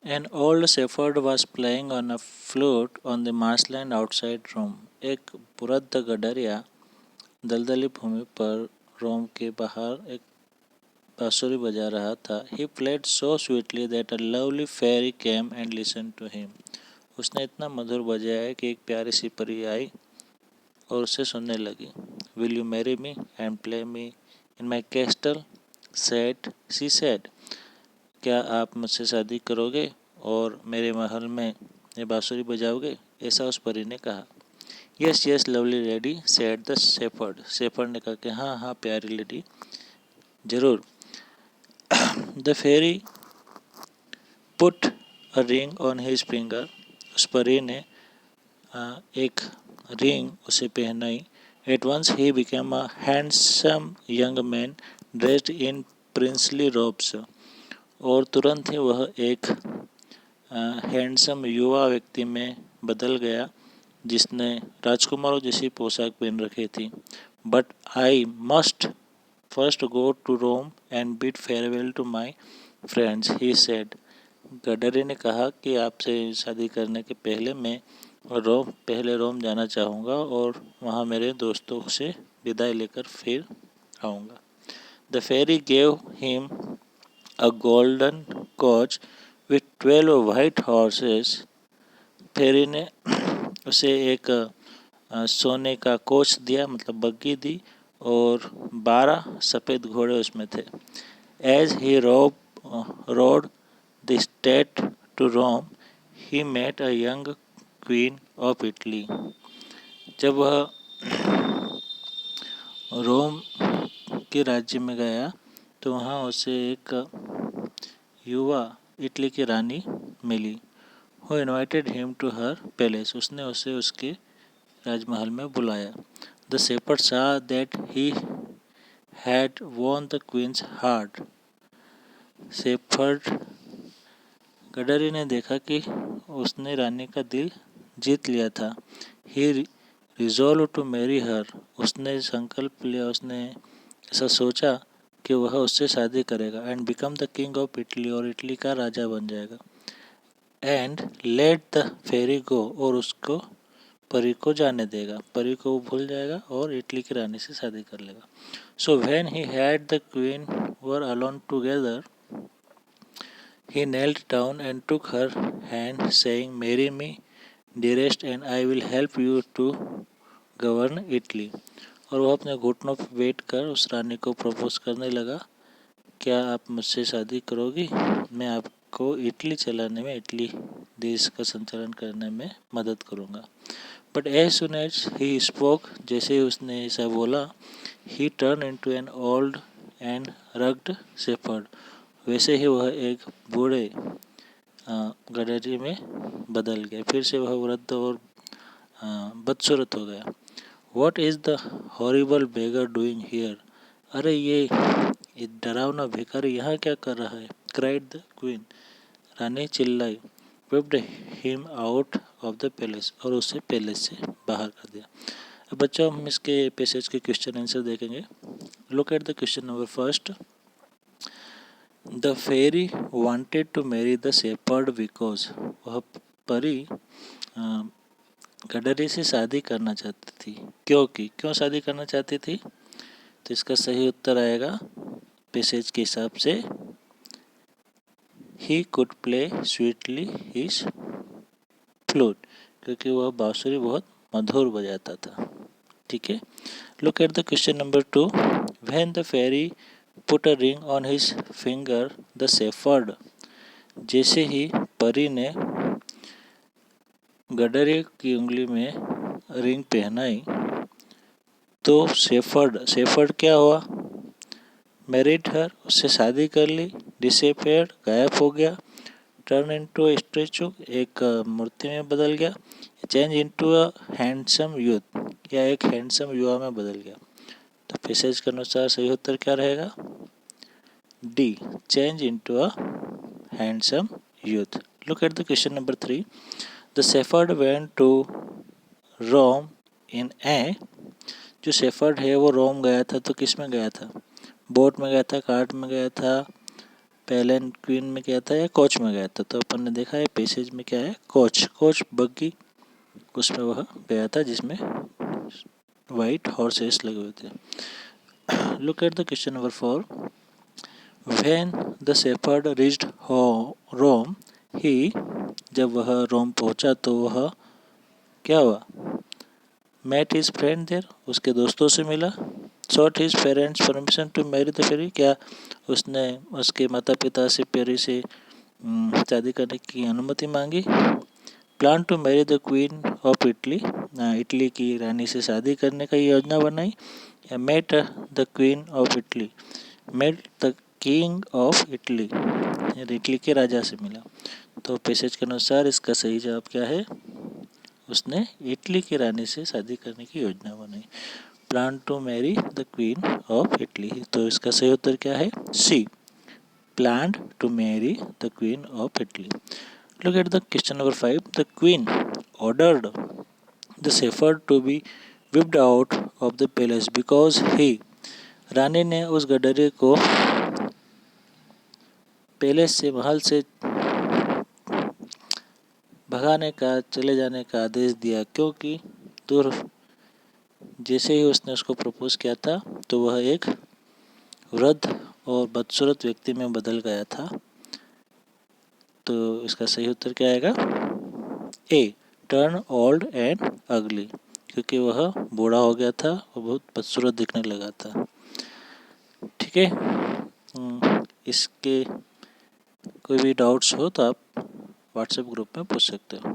An old shepherd was playing on a flute on the marshland outside Rome. एक वृद्ध गडरिया दलदली भूमि पर रोम के बाहर एक बांसुरी बजा रहा था. He played so sweetly that a lovely fairy came and listened to him. उसने इतना मधुर बजाया कि एक प्यारी सी परी आई और उसे सुनने लगी. Will you marry me and play me in my castle? She said. क्या आप मुझसे शादी करोगे और मेरे महल में ये बांसुरी बजाओगे? ऐसा उस परी ने कहा. Yes yes lovely lady said the shepherd. Shepherd ने कहा कि हाँ हाँ प्यारी लेडी, जरूर. The fairy put a ring on his finger. उस परी ने एक रिंग उसे पहनाई. At once he became a handsome young man dressed in princely robes. और तुरंत ही वह एक हैंडसम युवा व्यक्ति में बदल गया जिसने राजकुमारों जैसी पोशाक पहन रखी थी. But I must first go to Rome and bid farewell to my friends, he said. गडरी ने कहा कि आपसे शादी करने के पहले मैं रोम जाना चाहूँगा और वहाँ मेरे दोस्तों से विदाई लेकर फिर आऊँगा. The fairy gave him a golden coach with 12 white horses. Fairy ने उसे एक सोने का कोच दिया, मतलब बग्गी दी, और 12 सफ़ेद घोड़े उसमें थे. As he rode the state to Rome, he met a young queen of Italy. जब वह रोम के राज्य में गया तो वहाँ उसे एक युवा इटली की रानी मिली. Who invited him to her palace. उसने उसे उसके राजमहल में बुलाया. The shepherd saw that he had won the queen's heart. Shepherd गडरी ने देखा कि उसने रानी का दिल जीत लिया था. ही रिजॉल्व टू मैरी हर. उसने संकल्प लिया, उसने ऐसा सोचा कि वह उससे शादी करेगा. And become the king of Italy. और इटली का राजा बन जाएगा. एंड लेट द फेरी गो. और उसको परी को जाने देगा. परी को वो भूल जाएगा और इटली की रानी से शादी कर लेगा. So when he had the queen were alone together, he knelt down and took her hand, saying, marry me dearest and I will help you to govern Italy. और वह अपने घुटनों पर बैठ कर उस रानी को प्रपोज करने लगा. क्या आप मुझसे शादी करोगी? मैं आपको इटली चलाने में, इटली देश का संचालन करने में मदद करूँगा. But as soon as he spoke. जैसे ही उसने ऐसा बोला, he turn into an old and rugged shepherd. वैसे ही वह एक बूढ़े गडरी में बदल गया. फिर से वह वृद्ध और बदसूरत हो गया. What is the horrible beggar doing here? अरे ये डरावना भिखारी यहाँ क्या कर रहा है? Cried the queen. रानी चिल्लाई. Whipped him out of the palace. और उसे पैलेस से बाहर कर दिया. अब बच्चों हम इसके पैसेज के क्वेश्चन आंसर देखेंगे. Look at the question number first. The fairy wanted to marry the shepherd because. वह परी गडरी से शादी करना चाहती थी क्योंकि. क्यों शादी करना चाहती थी? तो इसका सही उत्तर आएगा पैसेज के हिसाब से. He could play sweetly his flute. क्योंकि वह बांसुरी बहुत मधुर बजाता था. ठीक है. Look at the question number 2. When the fairy put a ring on his finger the shepherd. जैसे ही परी ने गडरी की उंगली में रिंग पहनाई तो शेफर्ड क्या हुआ? मैरिड हर. उससे शादी कर ली. डिसअपीयर्ड गायब हो गया. Turn into a statue. एक मूर्ति में बदल गया. Change into a handsome youth. या एक हैंडसम युवा में बदल गया. तो पैसेज के अनुसार सही उत्तर क्या रहेगा? D. Change into a handsome youth. Look at the question number 3. The shepherd went to Rome in a. जो शेफर्ड है वो रोम गया था तो किस में गया था? बोट में गया था, कार्ट में गया था, पैलेन क्वीन में गया था या कोच में गया था? तो अपन ने देखा है पैसेज में क्या है, कोच। कोच बग्गी उसमें वह गया था जिसमें वाइट हॉर्सेस लगे हुए थे। Look at the question number 4। When the shepherd reached Rome he, जब वह रोम पहुंचा तो वह क्या हुआ, मेट हिज फ्रेंड देर, उसके दोस्तों से मिला। Sought his parents permission to marry the fairy, क्या उसने उसके माता पिता से पेरी से शादी करने की अनुमति मांगी। Plan to marry the queen of Italy, Italy की रानी से शादी करने का योजना बनाई। या met the queen of Italy, met the king of Italy, Italy के राजा से मिला। तो पैसेज के अनुसार इसका सही जवाब क्या है, उसने इटली की रानी से शादी करने की योजना बनाई। Plan to marry the queen of Italy, तो इसका सही उत्तर क्या है, सी, planned to marry the queen of Italy. Look at the question number 5. The queen ordered the shepherd to be whipped out of the palace because he, रानी ने उस गडरे को palace से, महल से भगाने का, चले जाने का आदेश दिया, क्योंकि दूर जैसे ही उसने उसको प्रपोज किया था तो वह एक वृद्ध और बदसूरत व्यक्ति में बदल गया था। तो इसका सही उत्तर क्या आएगा, ए, टर्न ओल्ड एंड अगली, क्योंकि वह बूढ़ा हो गया था और बहुत बदसूरत दिखने लगा था। ठीक है, इसके कोई भी डाउट्स हो तो आप व्हाट्सएप ग्रुप में पूछ सकते हो।